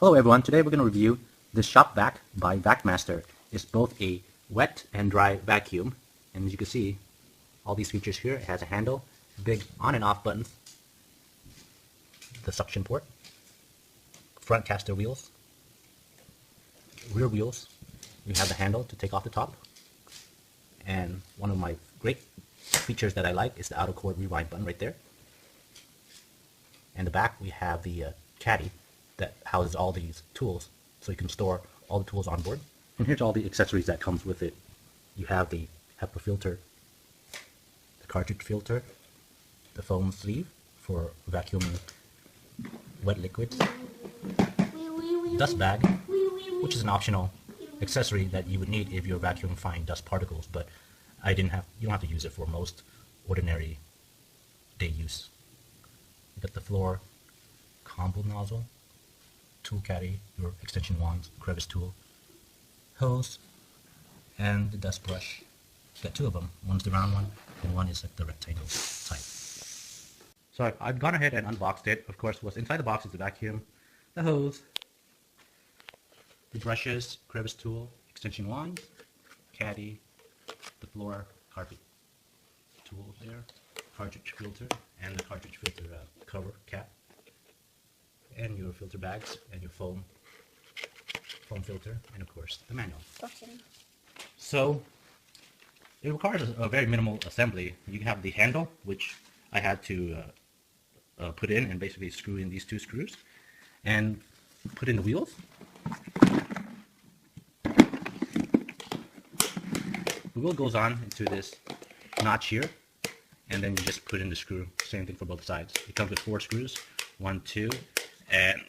Hello everyone, today we're going to review the Shop Vac by VacMaster. It's both a wet and dry vacuum, and as you can see, all these features here. It has a handle, big on and off buttons, the suction port, front caster wheels, rear wheels. You have the handle to take off the top, and one of my great features that I like is the auto cord rewind button right there. And the back we have the caddy that houses all these tools, so you can store all the tools on board. And here's all the accessories that comes with it. You have the HEPA filter, the cartridge filter, the foam sleeve for vacuuming wet liquids, dust bag, which is an optional accessory that you would need if you're vacuuming fine dust particles, but you don't have to use it for most ordinary day use. You got the floor combo nozzle, tool caddy, your extension wands, crevice tool, hose, and the dust brush. You got two of them. One's the round one, and one is like the rectangle type. So I've gone ahead and unboxed it. Of course, what's inside the box is the vacuum, the hose, the brushes, crevice tool, extension wand, caddy, the floor carpet tool there, cartridge filter, and the cartridge filter cover cap, and your filter bags, and your foam filter, and of course the manual. So it requires a very minimal assembly. You have the handle, which I had to put in and basically screw in these two screws, and put in the wheels. The wheel goes on into this notch here, and then you just put in the screw. Same thing for both sides. It comes with 4 screws, 1, 2, and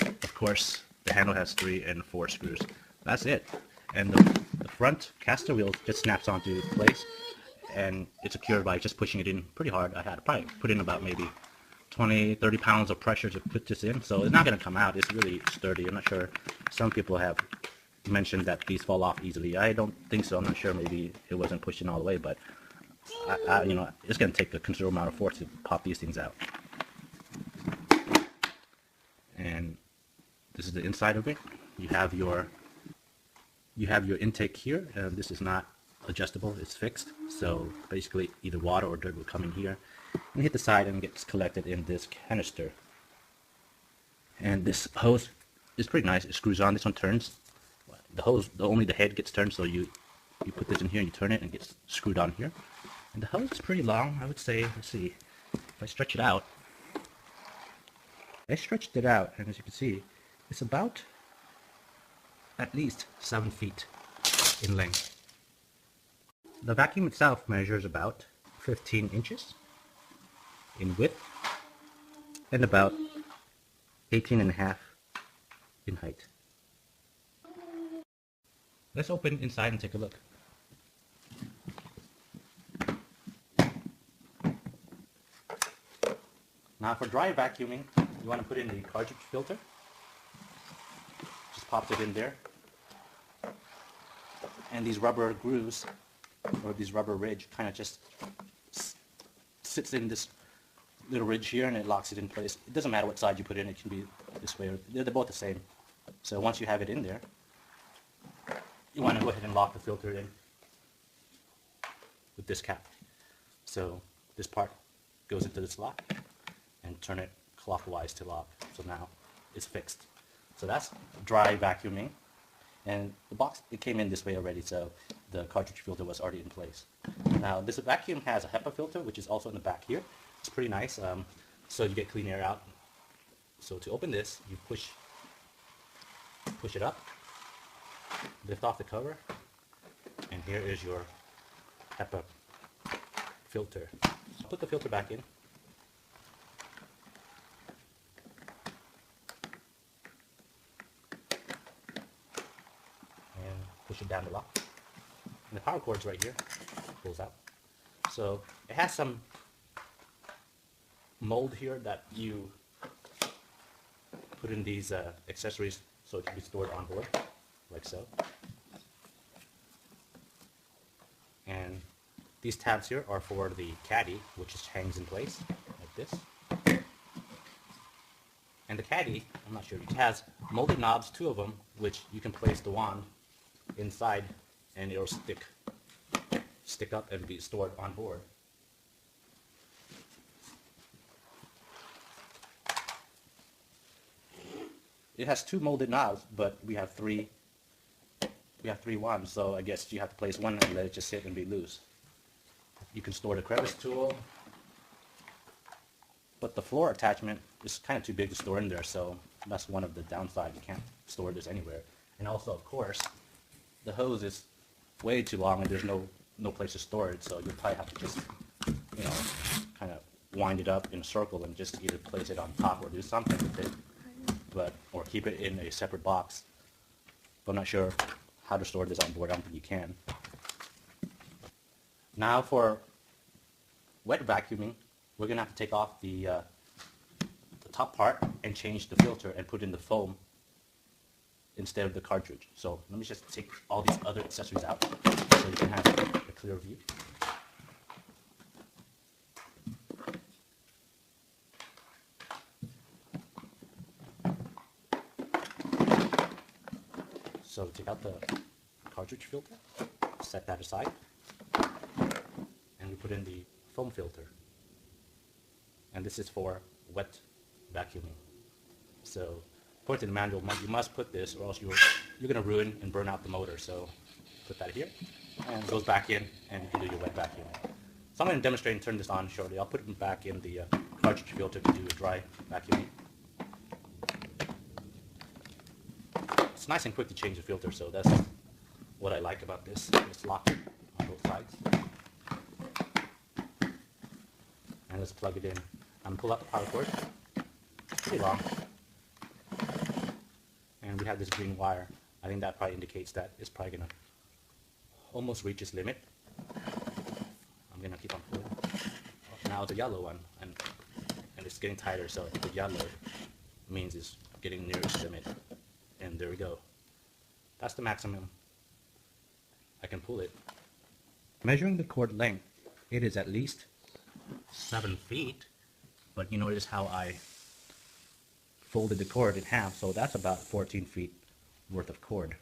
of course the handle has 3 and 4 screws. That's it. And the front caster wheel just snaps onto place, and it's secured by just pushing it in pretty hard. I had to probably put in about maybe 20-30 pounds of pressure to put this in, so it's not going to come out. It's really sturdy. I'm not sure. Some people have mentioned that these fall off easily. I don't think so. I'm not sure. Maybe it wasn't pushed in all the way, but you know, it's going to take a considerable amount of force to pop these things out. And this is the inside of it. You have your intake here, and this is not adjustable. It's fixed. So basically, either water or dirt will come in here and hit the side and gets collected in this canister. And this hose is pretty nice. It screws on. This one turns. The hose, only the head gets turned, so you put this in here and you turn it and it gets screwed on here. And the hose is pretty long. I would say, let's see, if I stretch it out. I stretched it out, and as you can see, it's about at least 7 feet in length. The vacuum itself measures about 15 inches in width and about 18.5 in height. Let's open inside and take a look. Now for dry vacuuming, you want to put in the cartridge filter. Just pops it in there. And these rubber grooves, or these rubber ridge, kind of just sits in this little ridge here, and it locks it in place. It doesn't matter what side you put in. It can be this way, or they're both the same. So once you have it in there, you want to go ahead and lock the filter in with this cap. So this part goes into the slot, and turn it clockwise to lock. So now it's fixed. So that's dry vacuuming. And the box, it came in this way already, so the cartridge filter was already in place. Now this vacuum has a HEPA filter, which is also in the back here. It's pretty nice, so you get clean air out. So to open this, you push it up, lift off the cover, and here is your HEPA filter. Put the filter back in. Push it down the lock. And the power cord's right here. Pulls out. So it has some mold here that you put in these accessories so it can be stored on board, like so. And these tabs here are for the caddy, which just hangs in place like this. And the caddy, I'm not sure, it has molded knobs, 2 of them, which you can place the wand inside and it'll stick up and be stored on board. It has 2 molded knobs, but we have 3 wands, so I guess you have to place one and let it just sit and be loose. You can store the crevice tool, but the floor attachment is kind of too big to store in there, so that's one of the downsides. You can't store this anywhere. And also, of course, the hose is way too long and there's no place to store it, so you'll probably have to just, you know, kind of wind it up in a circle and just either place it on top or do something with it, or keep it in a separate box. But I'm not sure how to store this on board. I don't think you can. Now for wet vacuuming, we're going to have to take off the top part and change the filter and put in the foam instead of the cartridge. So let me just take all these other accessories out so you can have a clear view. So take out the cartridge filter, set that aside, and we put in the foam filter. And this is for wet vacuuming. So according to the manual, you must put this or else you're going to ruin and burn out the motor. So put that here, and it goes back in and you can do your wet vacuuming. So I'm going to demonstrate and turn this on shortly. I'll put it back in the cartridge filter to do a dry vacuuming. It's nice and quick to change the filter, so that's what I like about this. It's locked on both sides. And let's plug it in. I'm going to pull out the power cord. It's pretty long. And we have this green wire. I think that probably indicates that it's probably going to almost reach its limit. I'm going to keep on pulling. Now the yellow one, and it's getting tighter, so the yellow means it's getting near its limit. And there we go. That's the maximum I can pull it. Measuring the cord length, it is at least 7 feet, but you notice how I folded the cord in half, so that's about 14 feet worth of cord.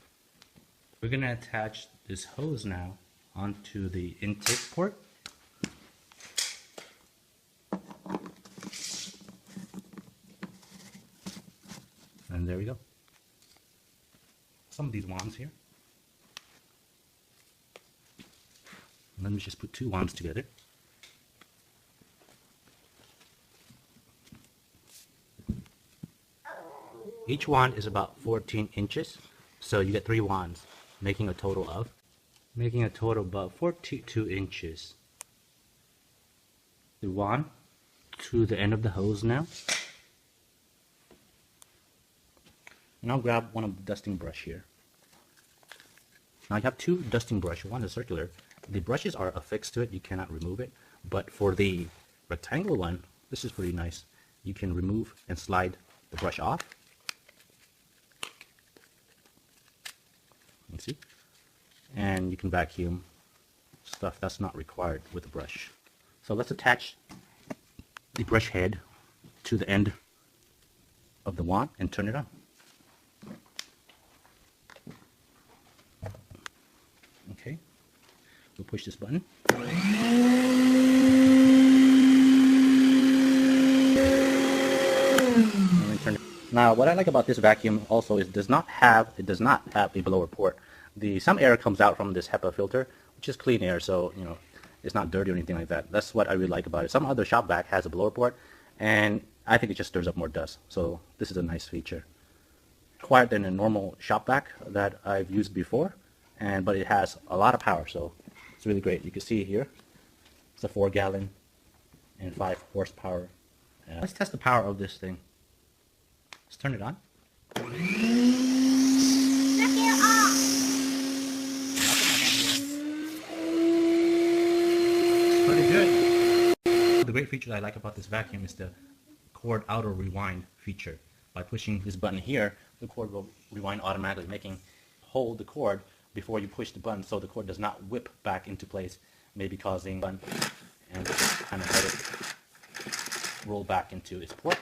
We're going to attach this hose now onto the intake port. And there we go. Some of these wands here. Let me just put 2 wands together. Each wand is about 14 inches, so you get 3 wands, making a total of about 42 inches. The wand to the end of the hose now. And I'll grab one of the dusting brush here. Now you have 2 dusting brushes. One is circular. The brushes are affixed to it. You cannot remove it. But for the rectangular one, this is pretty nice. You can remove and slide the brush off. You see? And you can vacuum stuff that's not required with the brush. So let's attach the brush head to the end of the wand and turn it on. Okay, we'll push this button. Now, what I like about this vacuum also is it does not have a blower port. Some air comes out from this HEPA filter, which is clean air, so you know it's not dirty or anything like that. That's what I really like about it. Some other shop vac has a blower port, and I think it just stirs up more dust. So this is a nice feature. Quieter than a normal shop vac that I've used before. But it has a lot of power, so it's really great. You can see here, it's a 4-gallon and 5 horsepower. Let's test the power of this thing. Let's turn it on. Knock it off! It's pretty good. The great feature I like about this vacuum is the cord auto rewind feature. By pushing this button here, the cord will rewind automatically, hold the cord before you push the button so the cord does not whip back into place, maybe causing button, and just kind of let it roll back into its port.